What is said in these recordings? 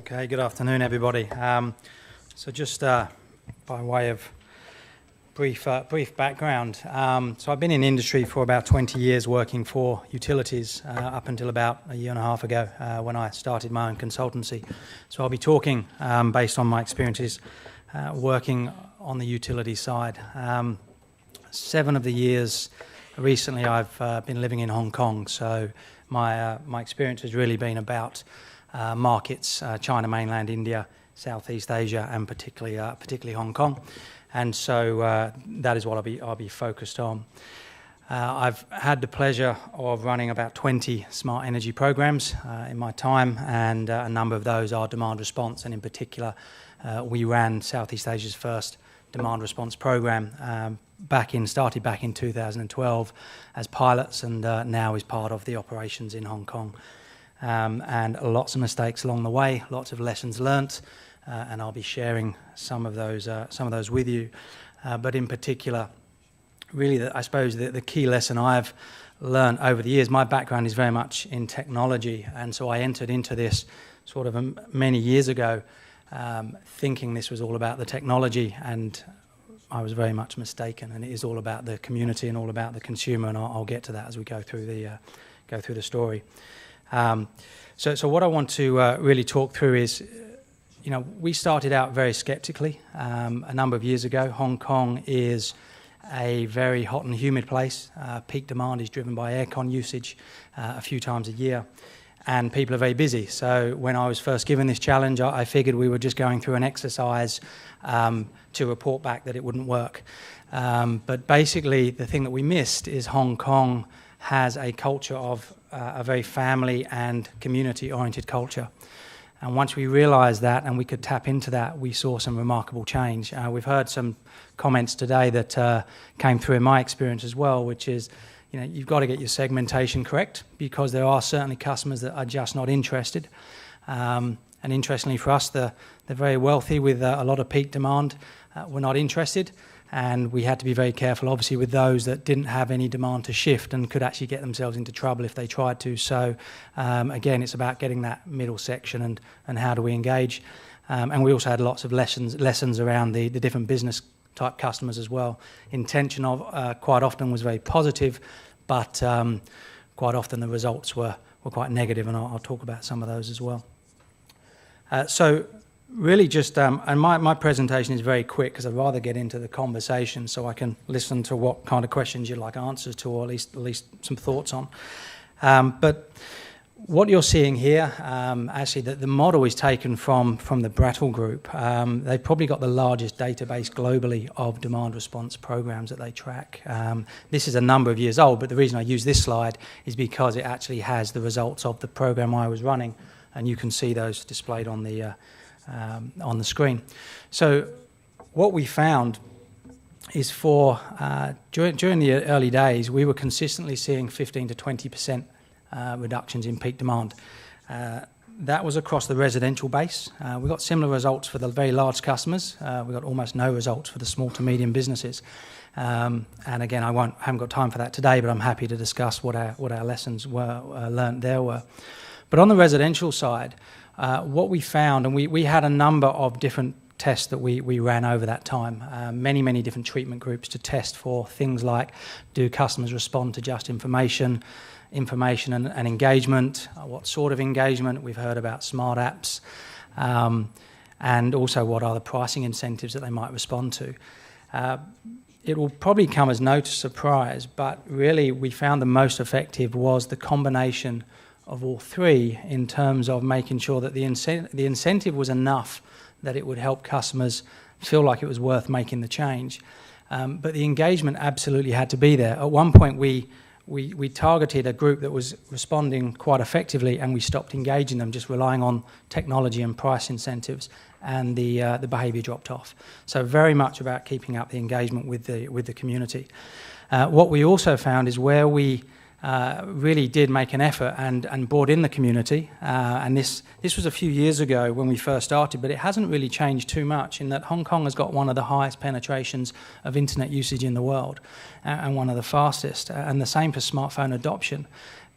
Okay, good afternoon, everybody. So just by way of brief background, so I've been in industry for about 20 years working for utilities up until about a year and a half ago when I started my own consultancy. So I'll be talking based on my experiences working on the utility side. 7 of the years recently I've been living in Hong Kong, so my experience has really been about markets, China, mainland India, Southeast Asia, and particularly Hong Kong, and so that is what I'll be focused on. I've had the pleasure of running about 20 smart energy programs in my time, and a number of those are demand response, and in particular, we ran Southeast Asia's first demand response program started back in 2012 as pilots, and now is part of the operations in Hong Kong. And lots of mistakes along the way, lots of lessons learnt, and I'll be sharing some of those with you. But in particular, really, I suppose the key lesson I've learned over the years. My background is very much in technology, and so I entered into this sort of many years ago, thinking this was all about the technology, and I was very much mistaken. And it is all about the community and all about the consumer, and I'll get to that as we go through the story. So what I want to really talk through is, we started out very skeptically a number of years ago. Hong Kong is a very hot and humid place. Peak demand is driven by aircon usage a few times a year, and people are very busy. So when I was first given this challenge, I figured we were just going through an exercise to report back that it wouldn't work. But basically, the thing that we missed is Hong Kong has a culture of a very family and community-oriented culture. And once we realised that and we could tap into that, we saw some remarkable change. We've heard some comments today that came through in my experience as well, which is, you've got to get your segmentation correct, because there are certainly customers that are just not interested. And interestingly for us, they're very wealthy with a lot of peak demand. We're not interested. And we had to be very careful, obviously, with those that didn't have any demand to shift and could actually get themselves into trouble if they tried to. So, again, it's about getting that middle section and how do we engage. And we also had lots of lessons around the different business type customers as well. Intention of quite often was very positive, but quite often the results were quite negative, and I'll talk about some of those as well. So really just, and my presentation is very quick because I'd rather get into the conversation so I can listen to what kind of questions you'd like answers to, or at least some thoughts on. But what you're seeing here, actually the model is taken from the Brattle Group. They've probably got the largest database globally of demand response programs that they track. This is a number of years old, but the reason I use this slide is because it actually has the results of the program I was running, and you can see those displayed on the screen. So what we found is during the early days, we were consistently seeing 15 to 20% reductions in peak demand. That was across the residential base. We got similar results for the very large customers. We got almost no results for the small to medium businesses. And again, haven't got time for that today, but I'm happy to discuss what our lessons were learned there were. But on the residential side, what we found, and we had a number of different tests that we ran over that time, many different treatment groups to test for things like, do customers respond to just information and engagement, what sort of engagement. We've heard about smart apps, and also what are the pricing incentives that they might respond to. It will probably come as no surprise, but really we found the most effective was the combination of all three, in terms of making sure that the incentive was enough that it would help customers feel like it was worth making the change. But the engagement absolutely had to be there. At one point, we targeted a group that was responding quite effectively, and we stopped engaging them, just relying on technology and price incentives, and the behaviour dropped off. So very much about keeping up the engagement with the community. What we also found is where we really did make an effort and brought in the community. And this was a few years ago when we first started, but it hasn't really changed too much, in that Hong Kong has got one of the highest penetrations of internet usage in the world, and one of the fastest, and the same for smartphone adoption.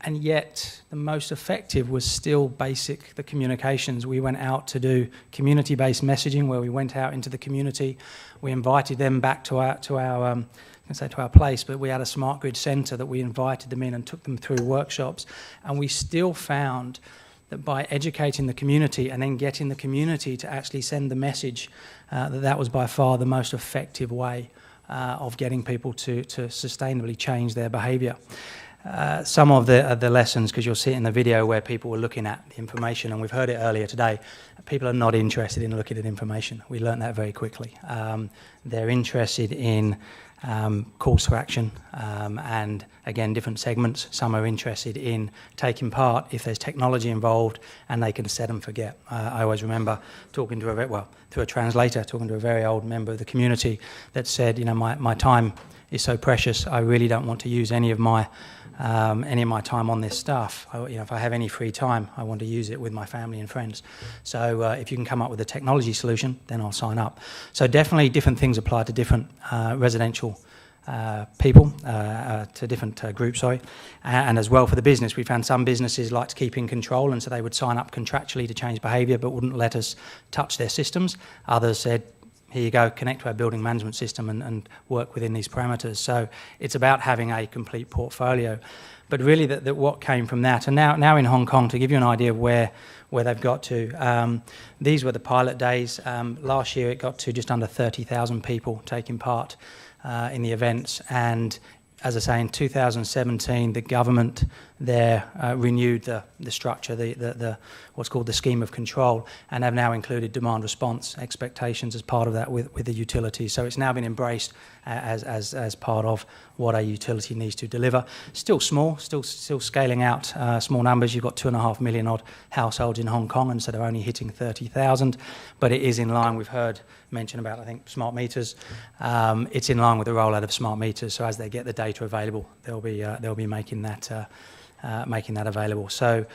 and yet the most effective was still basic, the communications. We went out to do community-based messaging, where we went out into the community. We invited them back to our place, but we had a smart grid centre that we invited them in and took them through workshops. And we still found that by educating the community and then getting the community to actually send the message, that was by far the most effective way of getting people to sustainably change their behaviour. Some of the lessons, because you'll see it in the video where people were looking at the information, and we've heard it earlier today, people are not interested in looking at information. We learned that very quickly. They're interested in calls to action, and again, different segments. Some are interested in taking part if there's technology involved, and they can set and forget. I always remember talking to through a translator, talking to a very old member of the community that said, my time is so precious, I really don't want to use any of my time on this stuff. If I have any free time, I want to use it with my family and friends. So if you can come up with a technology solution, then I'll sign up. So definitely different things apply to different residential people, to different groups, and as well for the business. We found some businesses like to keep in control, and so they would sign up contractually to change behaviour but wouldn't let us touch their systems. Others said, here you go, connect to our building management system and work within these parameters. So it's about having a complete portfolio. But really that what came from that, and now in Hong Kong, to give you an idea of where they've got to, these were the pilot days. Last year it got to just under 30,000 people taking part in the events, and as I say, in 2017, the government there renewed the structure, the what's called the scheme of control, and have now included demand response expectations as part of that with the utility. So it's now been embraced as part of what a utility needs to deliver. Still small, still scaling out small numbers. You've got 2.5 million odd households in Hong Kong, and so they're only hitting 30,000. But it is in line. We've heard mention about, I think, smart meters. It's in line with the rollout of smart meters. So as they get the data available, they'll be making that available. So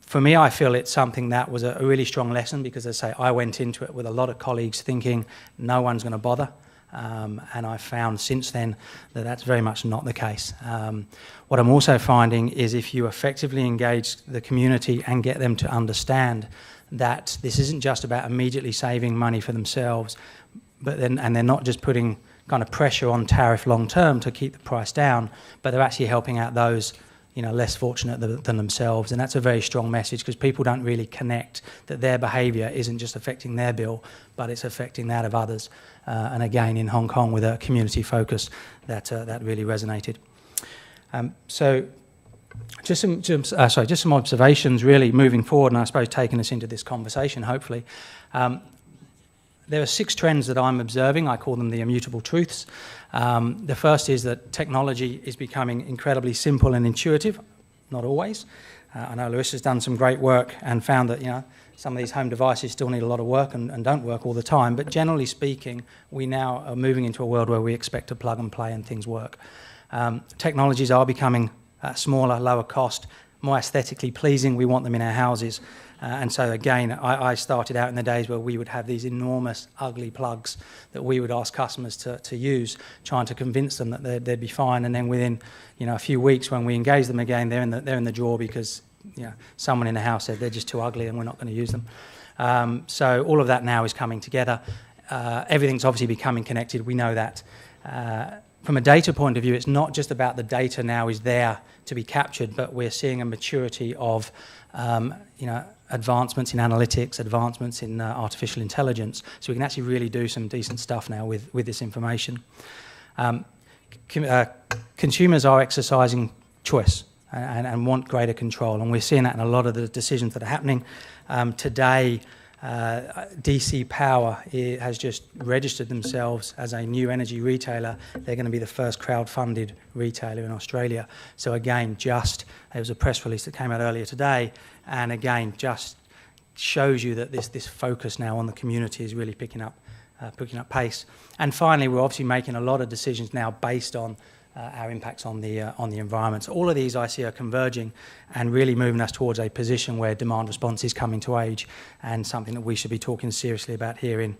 for me, I feel it's something that was a really strong lesson, because, as I say, I went into it with a lot of colleagues thinking no one's going to bother. And I've found since then that that's very much not the case. What I'm also finding is if you effectively engage the community and get them to understand that this isn't just about immediately saving money for themselves, and they're not just putting kind of pressure on tariff long term to keep the price down, but they're actually helping out those less fortunate than themselves. And that's a very strong message, because people don't really connect that their behaviour isn't just affecting their bill, but it's affecting that of others. And again, in Hong Kong, with a community focus, that really resonated. So just some observations really moving forward, and I suppose taking us into this conversation, hopefully. There are 6 trends that I'm observing. I call them the immutable truths. The first is that technology is becoming incredibly simple and intuitive. Not always. I know Larissa's done some great work and found that some of these home devices still need a lot of work and don't work all the time. But generally speaking, we now are moving into a world where we expect to plug and play and things work. Technologies are becoming smaller, lower cost, more aesthetically pleasing. We want them in our houses. And so again, I started out in the days where we would have these enormous, ugly plugs that we would ask customers to use, trying to convince them that they'd be fine. And then within a few weeks, when we engage them again, they're in the drawer because someone in the house said they're just too ugly and we're not going to use them. So all of that now is coming together. Everything's obviously becoming connected. We know that. From a data point of view, it's not just about the data now is there to be captured, but we're seeing a maturity of advancements in analytics, advancements in artificial intelligence, so we can actually really do some decent stuff now with this information. Consumers are exercising choice and want greater control, and we're seeing that in a lot of the decisions that are happening. Today, DC Power has just registered themselves as a new energy retailer. They're going to be the first crowd-funded retailer in Australia. So again, there was a press release that came out earlier today, and again, just shows you that this focus now on the community is really picking up pace. And finally, we're obviously making a lot of decisions now based on our impacts on the environment. So all of these I see are converging and really moving us towards a position where demand response is coming to age, and something that we should be talking seriously about here in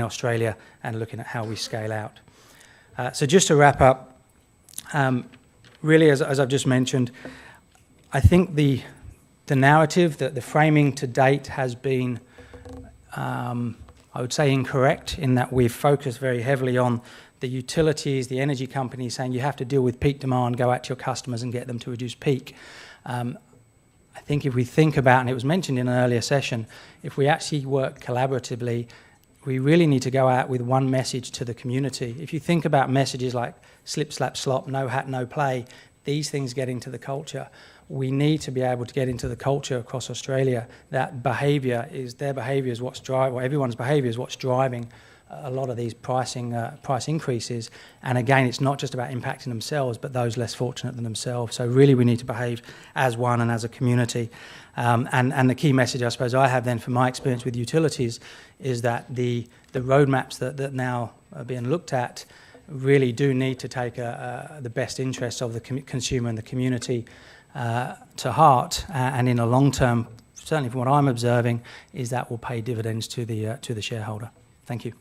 Australia and looking at how we scale out. So just to wrap up, really, as I've just mentioned, I think the narrative, that the framing to date has been, I would say, incorrect, in that we've focused very heavily on the utilities, the energy companies saying you have to deal with peak demand, go out to your customers and get them to reduce peak. I think if we think about, and it was mentioned in an earlier session, if we actually work collaboratively, we really need to go out with one message to the community. If you think about messages like slip, slap, slop, no hat, no play, these things get into the culture. We need to be able to get into the culture across Australia that their behaviour is what's driving, or everyone's behaviour is what's driving a lot of these price increases. And again, it's not just about impacting themselves, but those less fortunate than themselves. So really we need to behave as one and as a community. And the key message, I suppose, I have then from my experience with utilities is that the roadmaps that now are being looked at really do need to take the best interests of the consumer and the community to heart. And in a long term, certainly from what I'm observing, is that will pay dividends to the shareholder. Thank you.